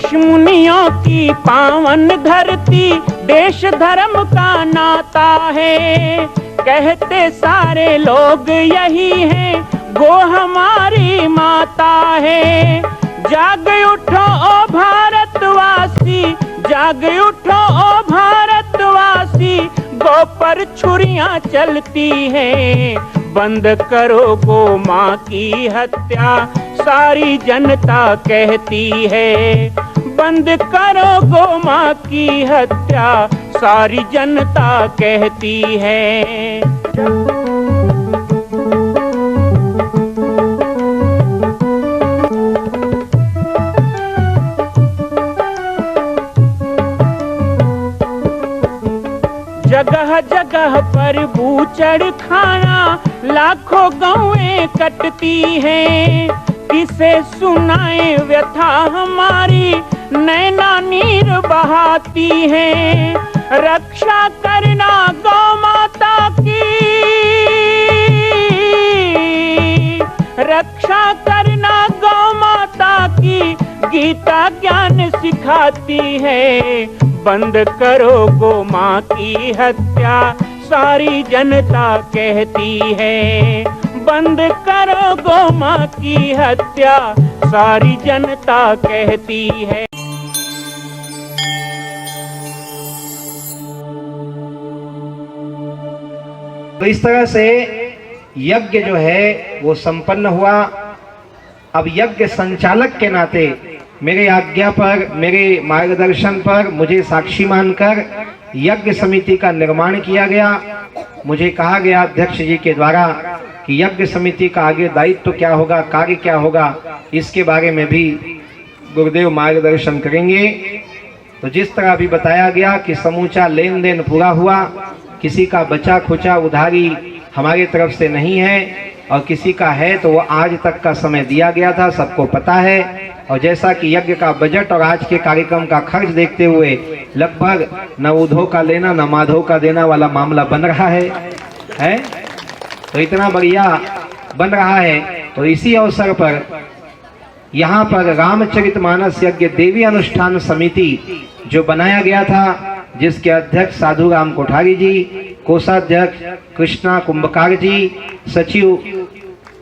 ऋषि मुनियों की पावन धरती, देश धर्म का नाता है। कहते सारे लोग यही हैं, गो हमारी माता है। जाग उठो ओ भारतवासी, जाग उठो ओ भारतवासी, गो पर छुरियां चलती हैं। बंद करो गो माँ की हत्या, सारी जनता कहती है। बंद करो गो माँ की हत्या, सारी जनता कहती है। जगह जगह पर बूचड़ खाना, लाखों गौएं कटती हैं। किसे सुनाए व्यथा हमारी, नैना नीर बहाती हैं। रक्षा करना गौ माता की, रक्षा करना गौ माता की, गीता ज्ञान सिखाती है। बंद करो गो माँ की हत्या, सारी जनता कहती है। बंद करो गो माँ की हत्या, सारी जनता कहती है। तो इस तरह से यज्ञ जो है वो संपन्न हुआ। अब यज्ञ संचालक के नाते मेरे आज्ञा पर, मेरे मार्गदर्शन पर मुझे साक्षी मानकर यज्ञ समिति का निर्माण किया गया। मुझे कहा गया अध्यक्ष जी के द्वारा कि यज्ञ समिति का आगे दायित्व क्या होगा, कार्य क्या होगा, इसके बारे में भी गुरुदेव मार्गदर्शन करेंगे। तो जिस तरह अभी बताया गया कि समूचा लेन देन पूरा हुआ, किसी का बचा खुचा उधारी हमारी तरफ से नहीं है, और किसी का है तो वो आज तक का समय दिया गया था, सबको पता है। और जैसा कि यज्ञ का बजट और आज के कार्यक्रम का खर्च देखते हुए लगभग न उधो का लेना न माधो का देना वाला मामला बन रहा है? तो इतना बढ़िया बन रहा है। तो इसी अवसर पर यहाँ पर रामचरितमानस यज्ञ देवी अनुष्ठान समिति जो बनाया गया था, जिसके अध्यक्ष साधु राम कोठारी जी, कोषाध्यक्ष कृष्णा कुंभकार जी, सचिव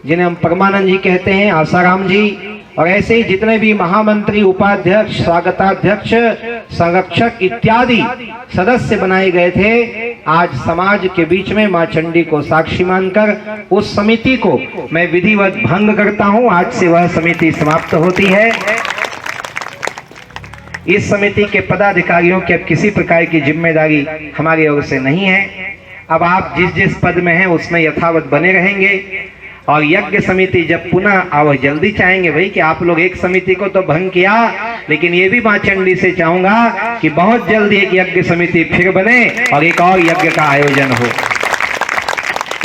जिन्हें हम परमानंद जी कहते हैं आसाराम जी, और ऐसे ही जितने भी महामंत्री, उपाध्यक्ष, स्वागताध्यक्ष, संरक्षक इत्यादि सदस्य बनाए गए थे, आज समाज के बीच में मां चंडी को साक्षी मानकर उस समिति को मैं विधिवत भंग करता हूं। आज से वह समिति समाप्त होती है। इस समिति के पदाधिकारियों की अब किसी प्रकार की जिम्मेदारी हमारी ओर से नहीं है। अब आप जिस जिस पद में हैं उसमें यथावत बने रहेंगे। और यज्ञ समिति जब पुनः अब जल्दी चाहेंगे भाई कि आप लोग एक समिति को तो भंग किया, लेकिन ये भी मां चंडी से चाहूंगा कि बहुत जल्दी एक यज्ञ समिति फिर बने और एक और यज्ञ का आयोजन हो।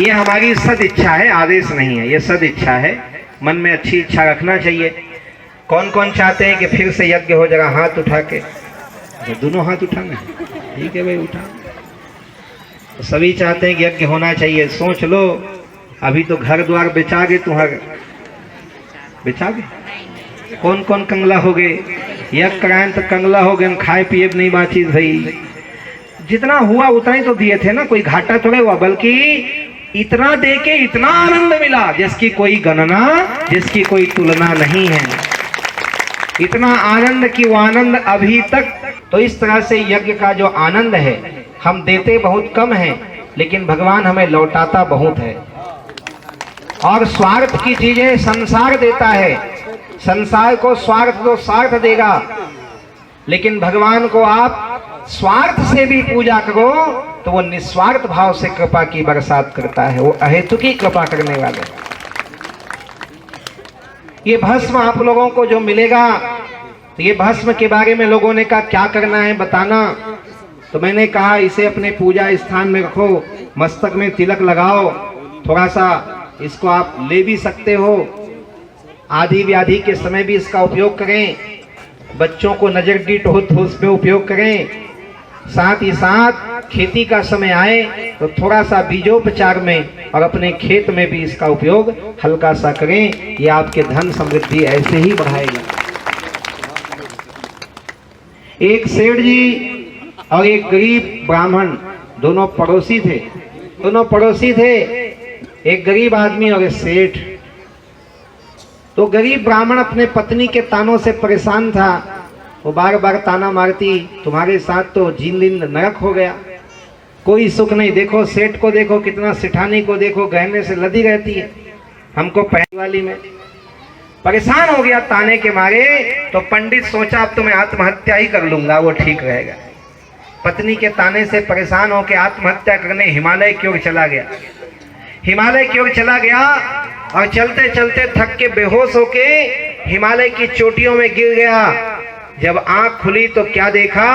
ये हमारी सद इच्छा है, आदेश नहीं है, ये सद इच्छा है। मन में अच्छी इच्छा रखना चाहिए। कौन कौन चाहते हैं कि फिर से यज्ञ हो जाएगा? हाथ उठा के, दोनों हाथ उठाना, ठीक है भाई उठा। तो सभी चाहते हैं कि यज्ञ होना चाहिए। सोच लो, अभी तो घर द्वार बेचागे, तुम्हारे बेचागे? कौन कौन कंगला हो गए? यज्ञ कराएं तो कंगला हो गए, खाए पिए नहीं बात भाई। जितना हुआ उतना ही तो दिए थे ना, कोई घाटा थोड़े हुआ, बल्कि इतना दे के इतना आनंद मिला जिसकी कोई गणना, जिसकी कोई तुलना नहीं है। इतना आनंद की वो आनंद अभी तक। तो इस तरह से यज्ञ का जो आनंद है, हम देते बहुत कम है, लेकिन भगवान हमें लौटाता बहुत है। और स्वार्थ की चीजें संसार देता है, संसार को स्वार्थ तो स्वार्थ देगा, लेकिन भगवान को आप स्वार्थ से भी पूजा करो तो वो निस्वार्थ भाव से कृपा की बरसात करता है। वो अहेतुकी कृपा करने वाले। ये भस्म आप लोगों को जो मिलेगा, तो ये भस्म के बारे में लोगों ने कहा क्या करना है बताना। तो मैंने कहा इसे अपने पूजा स्थान में रखो, मस्तक में तिलक लगाओ, थोड़ा सा इसको आप ले भी सकते हो। आदि व्याधि के समय भी इसका उपयोग करें, बच्चों को नजर गिट हो तो उस पर उपयोग करें। साथ ही साथ खेती का समय आए तो थोड़ा सा बीजोपचार में और अपने खेत में भी इसका उपयोग हल्का सा करें। ये आपके धन समृद्धि ऐसे ही बढ़ाएगा। एक सेठ जी और एक गरीब ब्राह्मण दोनों पड़ोसी थे। एक गरीब आदमी और एक सेठ। तो गरीब ब्राह्मण अपने पत्नी के तानों से परेशान था। वो बार बार ताना मारती, तुम्हारे साथ तो जीन दिन नरक हो गया, कोई सुख नहीं। देखो सेठ को देखो, कितना सेठानी को देखो, गहने से लदी रहती है, हमको पहली वाली में। परेशान हो गया ताने के मारे। तो पंडित सोचा अब तो मैं आत्महत्या ही कर लूंगा, वो ठीक रहेगा। पत्नी के ताने से परेशान होकर आत्महत्या करने हिमालय की ओर चला गया और चलते चलते थक के बेहोश होके हिमालय की चोटियों में गिर गया। जब आंख खुली तो क्या देखा,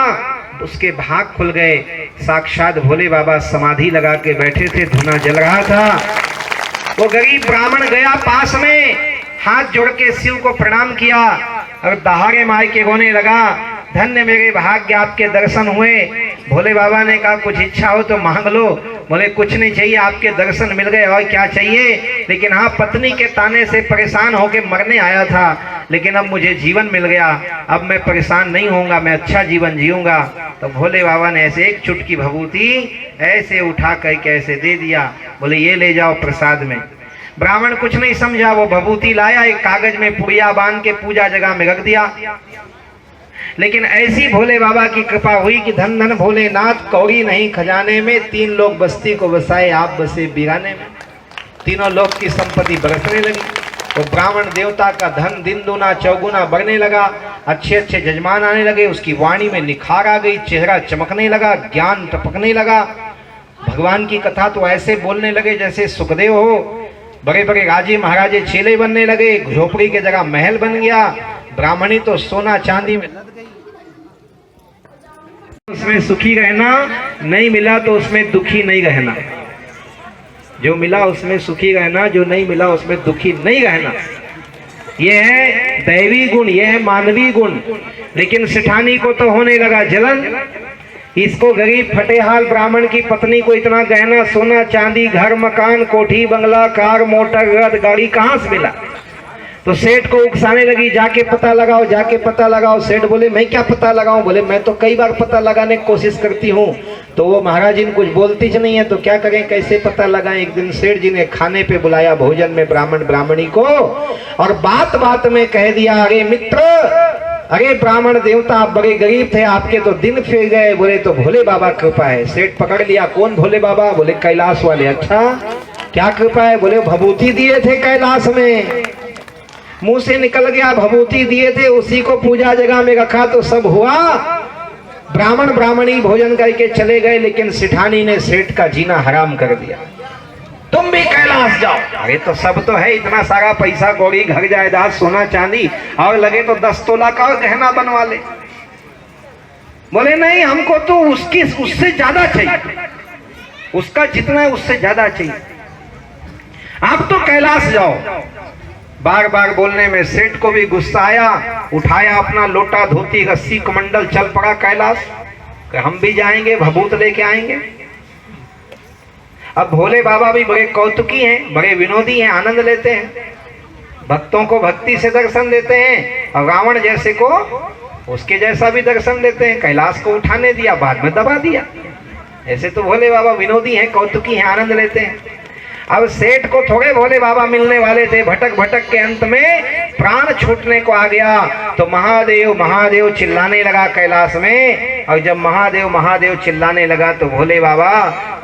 उसके भाग खुल गए। साक्षात भोले बाबा समाधि लगा के बैठे थे, धुआं जल रहा था। वो गरीब ब्राह्मण गया पास में, हाथ जोड़ के शिव को प्रणाम किया और दहाड़े मार के रोने लगा, धन्य मेरे भाग्य, आपके दर्शन हुए। भोले बाबा ने कहा कुछ इच्छा हो तो मांग लो। बोले कुछ नहीं चाहिए, आपके दर्शन मिल गए, और क्या चाहिए। लेकिन हाँ, पत्नी के ताने से परेशान होके मरने आया था, लेकिन अब मुझे जीवन मिल गया, अब मैं परेशान नहीं होऊंगा, मैं अच्छा जीवन जीऊंगा। तो भोले बाबा ने ऐसे एक चुटकी भभूति ऐसे उठा करके ऐसे दे दिया। बोले ये ले जाओ प्रसाद में। ब्राह्मण कुछ नहीं समझा, वो भभूति लाया, एक कागज में पुड़िया बांध के पूजा जगह में रख दिया। लेकिन ऐसी भोले बाबा की कृपा हुई कि धन धन भोलेनाथ, कौड़ी नहीं खजाने में, 3 लोग बस्ती को बसाए, आप बसे बीराने में। तीनों लोग की संपत्ति बरसने लगी। तो ब्राह्मण देवता का धन दिन दूना चौगुना बढ़ने लगा, अच्छे अच्छे जजमान आने लगे, उसकी वाणी में निखार आ गई, चेहरा चमकने लगा, ज्ञान टपकने लगा। भगवान की कथा तो ऐसे बोलने लगे जैसे सुखदेव हो। बड़े बड़े राजे महाराजे चेले बनने लगे, झोपड़ी के जगह महल बन गया। ब्राह्मणी तो सोना चांदी में लद गई। उसमें सुखी रहना, नहीं मिला तो उसमें दुखी नहीं रहना। जो मिला उसमें सुखी रहना, जो नहीं मिला उसमें दुखी नहीं रहना। यह है दैवी गुण, यह है मानवीय गुण। लेकिन सेठानी को तो होने लगा जलन। इसको गरीब फटेहाल ब्राह्मण की पत्नी को इतना गहना सोना चांदी, घर मकान, कोठी बंगला, कार मोटर रथ गाड़ी कहाँ से मिला। तो सेठ को उकसाने लगी, जाके पता लगाओ, जाके पता लगाओ। सेठ बोले मैं क्या पता लगाऊं। बोले मैं तो कई बार पता लगाने की कोशिश करती हूँ। तो वो महाराज जी कुछ बोलती ज नहीं है, तो क्या करें, कैसे पता लगाएं। एक दिन सेठ जी ने खाने पे बुलाया भोजन में ब्राह्मण ब्राह्मणी को, और बात बात में कह दिया, अरे मित्र, अरे ब्राह्मण देवता, आप बड़े गरीब थे, आपके तो दिन फिर गए। बोले तो भोले बाबा कृपा है। सेठ पकड़ लिया, कौन भोले बाबा। बोले कैलाश वाले। अच्छा क्या कृपा है। बोले भभूति दिए थे कैलाश में, मुंह से निकल गया, भभूति दिए थे, उसी को पूजा जगह में रखा तो सब हुआ। ब्राह्मण ब्राह्मणी भोजन करके चले गए, लेकिन सेठानी ने सेठ का जीना हराम कर दिया। तुम भी कैलाश जाओ। अरे तो सब तो है, इतना सारा पैसा कौड़ी, घर जायदाद, सोना चांदी, और लगे तो 10 तोला का गहना बनवा ले। बोले नहीं, हमको तो उससे ज्यादा चाहिए, उसका जितना है उससे ज्यादा चाहिए, आप तो कैलाश जाओ। बार बार बोलने में सेठ को भी गुस्सा आया, उठाया अपना लोटा धोती रस्सी कमंडल, चल पड़ा कैलाश। हम भी जाएंगे, भभूत लेके आएंगे। अब भोले बाबा भी बड़े कौतुकी हैं, बड़े विनोदी हैं, आनंद लेते हैं, भक्तों को भक्ति से दर्शन देते हैं, और रावण जैसे को उसके जैसा भी दर्शन देते हैं। कैलाश को उठाने दिया, बाद में दबा दिया। ऐसे तो भोले बाबा विनोदी हैं, कौतुकी हैं, आनंद लेते हैं। अब सेठ को थोड़े भोले बाबा मिलने वाले थे, भटक भटक के अंत में प्राण छूटने को आ गया। तो महादेव महादेव चिल्लाने लगा कैलाश में, और जब महादेव महादेव चिल्लाने लगा तो भोले बाबा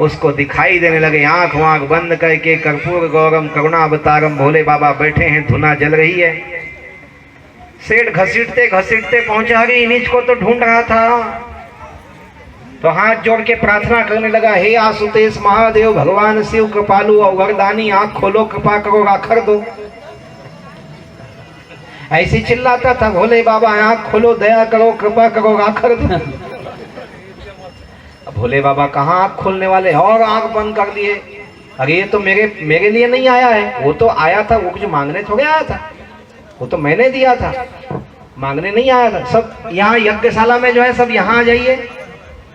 उसको दिखाई देने लगे। आंख वाँख बंद करके कर्पूर गौरम करुणा अवतारम भोले बाबा बैठे हैं, धुना जल रही है। सेठ घसीटते घसीटते पहुंचा, अरे इन्हीं को तो ढूंढ रहा था। तो हाथ जोड़ के प्रार्थना करने लगा, हे आशुतोष महादेव भगवान शिव कृपालु और वरदानी, आंख खोलो, कृपा करो, राखर दो। ऐसी चिल्लाता था भोले बाबा, आंख खोलो, दया करो, कृपा करो, राखर दो। भोले बाबा कहाँ आंख खोलने वाले, और आंख बंद कर लिए। अरे ये तो मेरे लिए नहीं आया है, वो तो आया था, वो कुछ मांगने थोड़े आया था, वो तो मैंने दिया था, मांगने नहीं आया था। सब यहाँ यज्ञशाला में जो है सब यहाँ आ जाइए,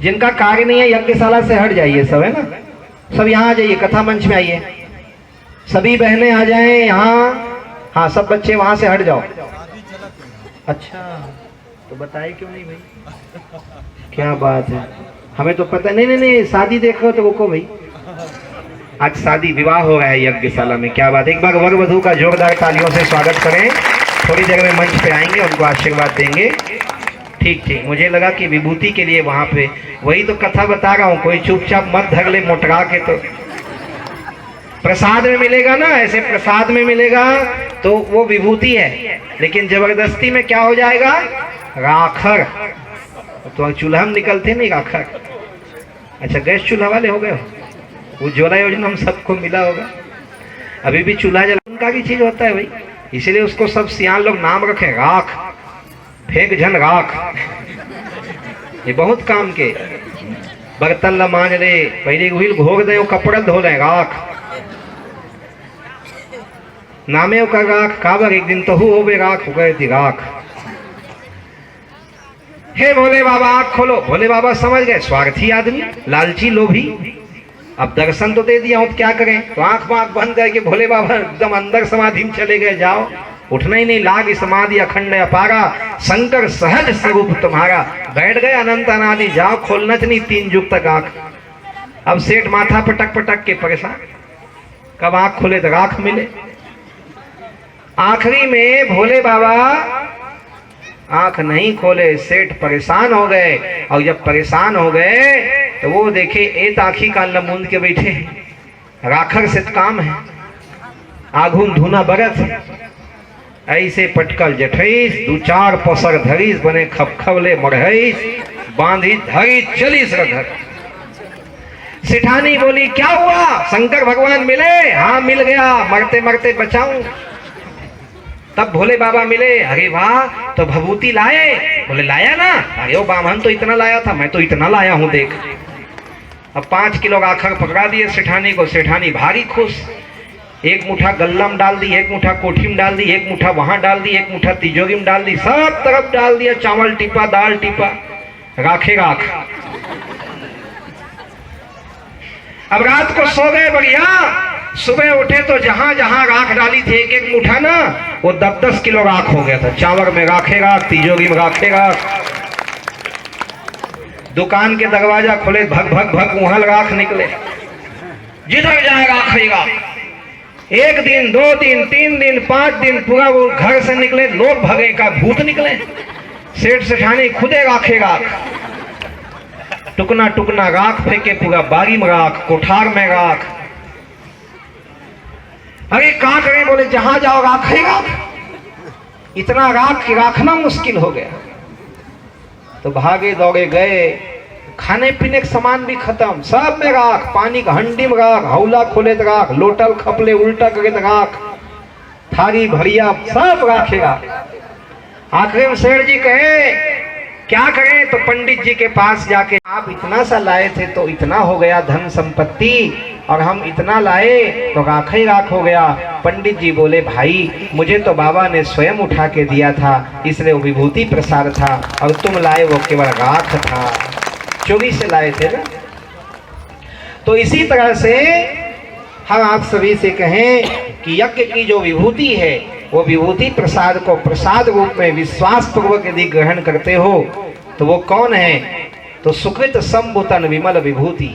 जिनका कार्य नहीं है यज्ञशाला से हट जाइए, सब है ना, सब यहाँ आ जाइए, कथा मंच में आइए, सभी बहनें आ जाएं यहाँ। हाँ सब बच्चे वहां से हट जाओ। अच्छा तो बताए क्यों नहीं भाई? क्या बात है, हमें तो पता नहीं। नहीं नहीं, शादी देख रहे हो तो रुको भाई, आज शादी विवाह हो रहा है यज्ञशाला में। क्या बात है, एक बार वर वधू का जोरदार तालियों से स्वागत करें। थोड़ी देर में मंच पे आएंगे, उनको आशीर्वाद देंगे। ठीक ठीक, मुझे लगा कि विभूति के लिए वहां पे, वही तो कथा बता रहा हूँ, कोई चुपचाप मत धर ले मोटरा के। तो प्रसाद में मिलेगा ना, ऐसे प्रसाद में मिलेगा तो वो विभूति है, लेकिन जबरदस्ती में क्या हो जाएगा? राखर। तो चूल्हा में निकलते नहीं राखर। अच्छा, गैस चूल्हा वाले हो गए, वो ज्वाला योजना हम सबको मिला होगा। अभी भी चूल्हा जला उनका भी चीज होता है भाई, इसलिए उसको सब सियान लोग नाम रखे, राख, फेंक झन राख। ये बहुत काम के, बर्तन ला मांज ले, पहले उहिल घोर दे, कपड़ा धो ले, राख नामे का राख। काबर एक दिन तो हो बे राख हो गए थी राख। हे भोले बाबा आँख खोलो। भोले बाबा समझ गए, स्वार्थी आदमी, लालची, लोभी। अब दर्शन तो दे दिया हूं तो क्या करें, तो आंख बंद करके भोले बाबा एकदम अंदर समाधि में चले गए। जाओ, उठना ही नहीं, लाग समाधि अखंड अपारा, शंकर सहज स्वरूप तुम्हारा। बैठ गए अनंत अनादि, जाओ खोलना नहीं 3 युग तक आंख। अब सेठ माथा पटक पटक के परेशान, कब आंख खोले तो राख मिले। आखिरी में भोले बाबा आंख नहीं खोले, सेठ परेशान हो गए। और जब परेशान हो गए तो वो देखे एक आखी का लमुंद के बैठे, राखर से काम है, आघुन धुना बरत, ऐसे पटकल जठईस, 2-4 पसर धरीस, बने खपखवले मढ़ईस, बांधी धरी चलीस रधर। सेठानी बोली, क्या हुआ? शंकर भगवान मिले? हाँ मिल गया, मरते मरते बचाऊं। तब भोले बाबा मिले, अरे वाह, तो भभूति लाए? बोले लाया ना। अरे ओ बामन तो इतना लाया था, मैं तो इतना लाया हूं देख। अब 5 किलो आखर पकड़ा दिए सेठानी को। सेठानी भारी खुश, एक मुठा गल्ला में डाल दी, एक मुठा कोठी में डाल दी, एक मुठा वहां डाल दी, एक मुठा तिजोरी में डाल दी, सब तरफ डाल दिया। चावल टिपा, दाल टिपा, राखे राख। अब रात को सो गए बढ़िया। सुबह उठे तो जहां जहां राख डाली थी एक एक मुठा ना, वो 10-10 किलो राख हो गया था। चावल में राखे राख, तिजोरी में राखे राख। दुकान के दरवाजा खोले, भग भग भग वहां राख निकले, जिधर जाए राख ही राख। 1 दिन, 2 दिन, 3 दिन, 5 दिन पूरा वो घर से निकले, लोग भगे का भूत निकले। सेठ सेठानी खुदे राखे राख, टुकना टुकना राख फेंके, पूरा बारी में राख, कोठार में राख। अरे कहां करें? बोले जहां जाओ राख ही राख। इतना राख कि राखना मुश्किल हो गया। तो भागे दौड़े गए, खाने पीने के सामान भी खत्म, सब में राख, पानी का हंडी में राख, हौला खोले तो राख, लोटल खपले उल्टा करे तो राख, थारी भरिया सब राखेगा। आखिर में सेठ जी कहे क्या करें? तो पंडित जी के पास जाके, आप इतना सा लाए थे तो इतना हो गया धन संपत्ति, और हम इतना लाए तो राख ही राख हो गया। पंडित जी बोले, भाई मुझे तो बाबा ने स्वयं उठा के दिया था, इसलिए वो विभूति प्रसाद था, और तुम लाए वो केवल राख था, चोरी से लाए थे ना। तो इसी तरह से हम आप सभी से कहें कि यज्ञ की जो विभूति है, वो विभूति प्रसाद को प्रसाद रूप में विश्वास पूर्वक यदि ग्रहण करते हो तो वो कौन है? तो सुकृत संभूतन विमल विभूति।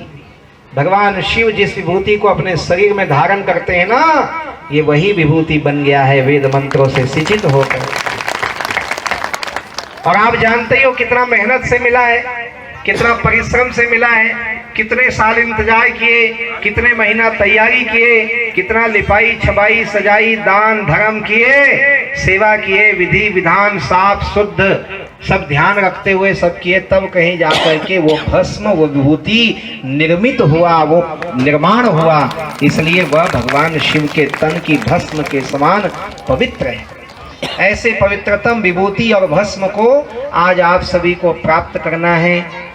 भगवान शिव जिस विभूति को अपने शरीर में धारण करते हैं ना, ये वही विभूति बन गया है वेद मंत्रों से सिंचित होकर। और आप जानते हो कितना मेहनत से मिला है, कितना परिश्रम से मिला है, कितने साल इंतजार किए, कितने महीना तैयारी किए, कितना लिपाई छपाई सजाई दान धर्म किए, सेवा किए, विधि विधान साफ शुद्ध सब ध्यान रखते हुए सब किए, तब कहीं जाकर के वो भस्म वो विभूति निर्मित हुआ, वो निर्माण हुआ। इसलिए वह भगवान शिव के तन की भस्म के समान पवित्र है। ऐसे पवित्रतम विभूति और भस्म को आज आप सभी को प्राप्त करना है।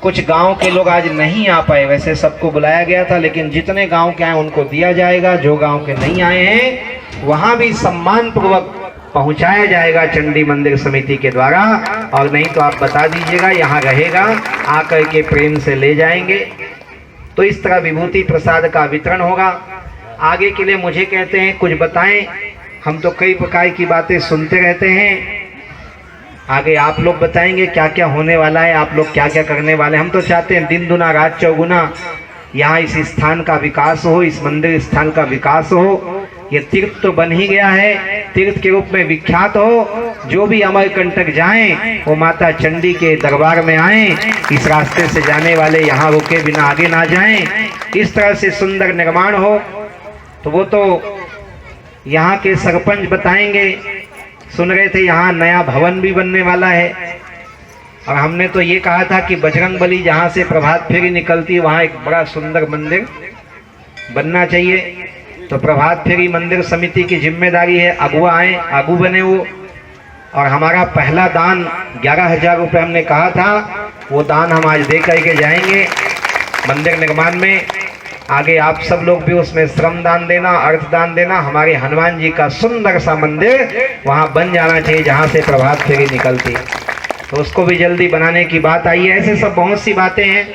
कुछ गांव के लोग आज नहीं आ पाए, वैसे सबको बुलाया गया था, लेकिन जितने गांव के आए उनको दिया जाएगा। जो गांव के नहीं आए हैं वहां भी सम्मान पूर्वक पहुंचाया जाएगा चंडी मंदिर समिति के द्वारा। और नहीं तो आप बता दीजिएगा, यहाँ रहेगा, आकर के प्रेम से ले जाएंगे। तो इस तरह विभूति प्रसाद का वितरण होगा। आगे के लिए मुझे कहते हैं कुछ बताएं, हम तो कई प्रकार की बातें सुनते रहते हैं। आगे आप लोग बताएंगे क्या क्या होने वाला है, आप लोग क्या क्या करने वाले हैं। हम तो चाहते हैं दिन दुना रात चौगुना यहाँ इस स्थान का विकास हो, इस मंदिर स्थान का विकास हो। ये तीर्थ तो बन ही गया है, तीर्थ के रूप में विख्यात हो। जो भी अमरकंटक जाएं वो माता चंडी के दरबार में आएं, इस रास्ते से जाने वाले यहाँ रुके बिना आगे ना जाएं। इस तरह से सुंदर निर्माण हो। तो वो तो यहाँ के सरपंच बताएंगे। सुन रहे थे यहाँ नया भवन भी बनने वाला है, और हमने तो ये कहा था कि बजरंगबली जहाँ से प्रभात फेरी निकलती है वहाँ एक बड़ा सुंदर मंदिर बनना चाहिए। तो प्रभात फेरी मंदिर समिति की जिम्मेदारी है, अगुआ आए, आगू बने वो। और हमारा पहला दान 11,000 रुपये हमने कहा था, वो दान हम आज दे करके जाएंगे मंदिर निर्माण में। आगे आप सब लोग भी उसमें श्रम दान देना, अर्थ दान देना। हमारे हनुमान जी का सुंदर सा मंदिर वहाँ बन जाना चाहिए जहाँ से प्रभात फेरी निकलती है। तो उसको भी जल्दी बनाने की बात आई है। ऐसे सब बहुत सी बातें हैं,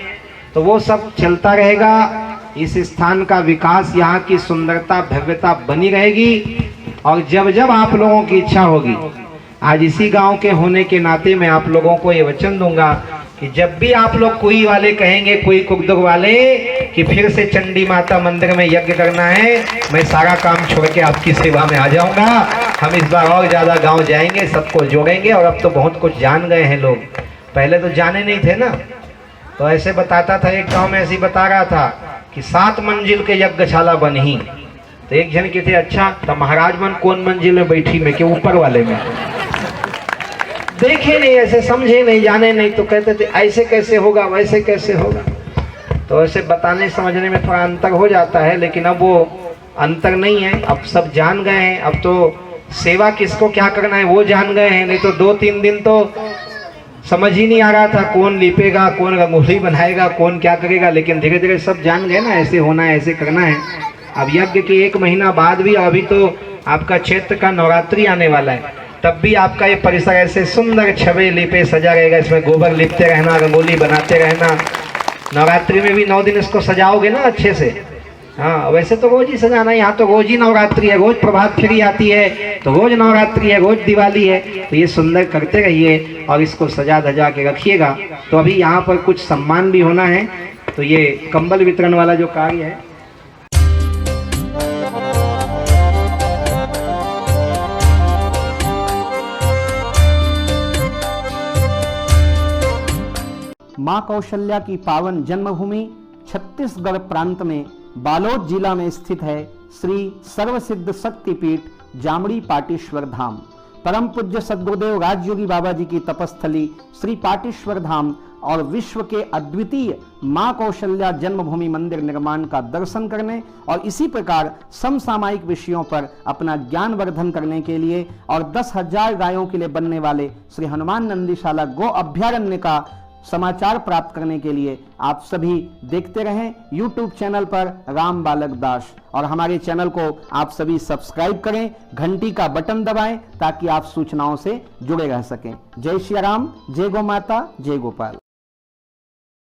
तो वो सब चलता रहेगा। इस स्थान का विकास, यहाँ की सुंदरता भव्यता बनी रहेगी। और जब जब आप लोगों की इच्छा होगी, आज इसी गांव के होने के नाते मैं आप लोगों को ये वचन दूंगा कि जब भी आप लोग कोई वाले कहेंगे, कोई कुकदुग वाले कि फिर से चंडी माता मंदिर में यज्ञ करना है, मैं सारा काम छोड़ के आपकी सेवा में आ जाऊंगा। हम इस बार और ज़्यादा गांव जाएंगे, सबको जोड़ेंगे। और अब तो बहुत कुछ जान गए हैं लोग, पहले तो जाने नहीं थे ना। तो ऐसे बताता था, एक गांव में ऐसे ही बता रहा था कि 7 मंजिल के यज्ञशाला बनी। तो एक जन कहते अच्छा, तो महाराज मन कौन मंजिल में बैठी में, कि ऊपर वाले में। देखे नहीं, ऐसे समझे नहीं, जाने नहीं, तो कहते थे ऐसे कैसे होगा, वैसे कैसे होगा। तो ऐसे बताने समझने में थोड़ा अंतर हो जाता है, लेकिन अब वो अंतर नहीं है। अब सब जान गए हैं। अब तो सेवा किसको क्या करना है वो जान गए हैं। नहीं तो 2-3 दिन तो समझ ही नहीं आ रहा था कौन लिपेगा, कौन रंगोली बनाएगा, कौन क्या करेगा। लेकिन धीरे धीरे सब जान गए ना, ऐसे होना है, ऐसे करना है। अब यज्ञ के 1 महीना बाद भी, अभी तो आपका क्षेत्र का नवरात्रि आने वाला है, तब भी आपका ये परिसर ऐसे सुंदर छबे लिपे सजा रहेगा। इसमें गोबर लिपते रहना, रंगोली बनाते रहना। नवरात्रि में भी 9 दिन इसको सजाओगे ना अच्छे से। हाँ, वैसे तो रोज ही सजाना है, यहाँ तो रोज ही नवरात्रि है, रोज प्रभात फेरी आती है, तो रोज नवरात्रि है, रोज दिवाली है। तो ये सुंदर करते रहिए और इसको सजा धजा के रखिएगा। तो अभी यहाँ पर कुछ सम्मान भी होना है, तो ये कंबल वितरण वाला जो कार्य है, मां कौशल्या की पावन जन्मभूमि छत्तीसगढ़ प्रांत में बालोद जिला में स्थित है श्री सर्वसिद्ध शक्तिपीठ जामड़ी पाटेश्वर धाम। परम पूज्य सद्गुरुदेव राजयोगी बाबा जी की तपस्थली श्री पाटेश्वर धाम और विश्व के अद्वितीय मां कौशल्या जन्मभूमि मंदिर निर्माण का दर्शन करने और इसी प्रकार समसामयिक विषयों पर अपना ज्ञान वर्धन करने के लिए और 10,000 गायों के लिए बनने वाले श्री हनुमान नंदीशाला गो अभ्यारण्य का समाचार प्राप्त करने के लिए आप सभी देखते रहें YouTube चैनल पर राम बालक दास, और हमारे चैनल को आप सभी सब्सक्राइब करें, घंटी का बटन दबाएं ताकि आप सूचनाओं से जुड़े रह सकें। जय श्री राम, जय गौ माता, जय गोपाल।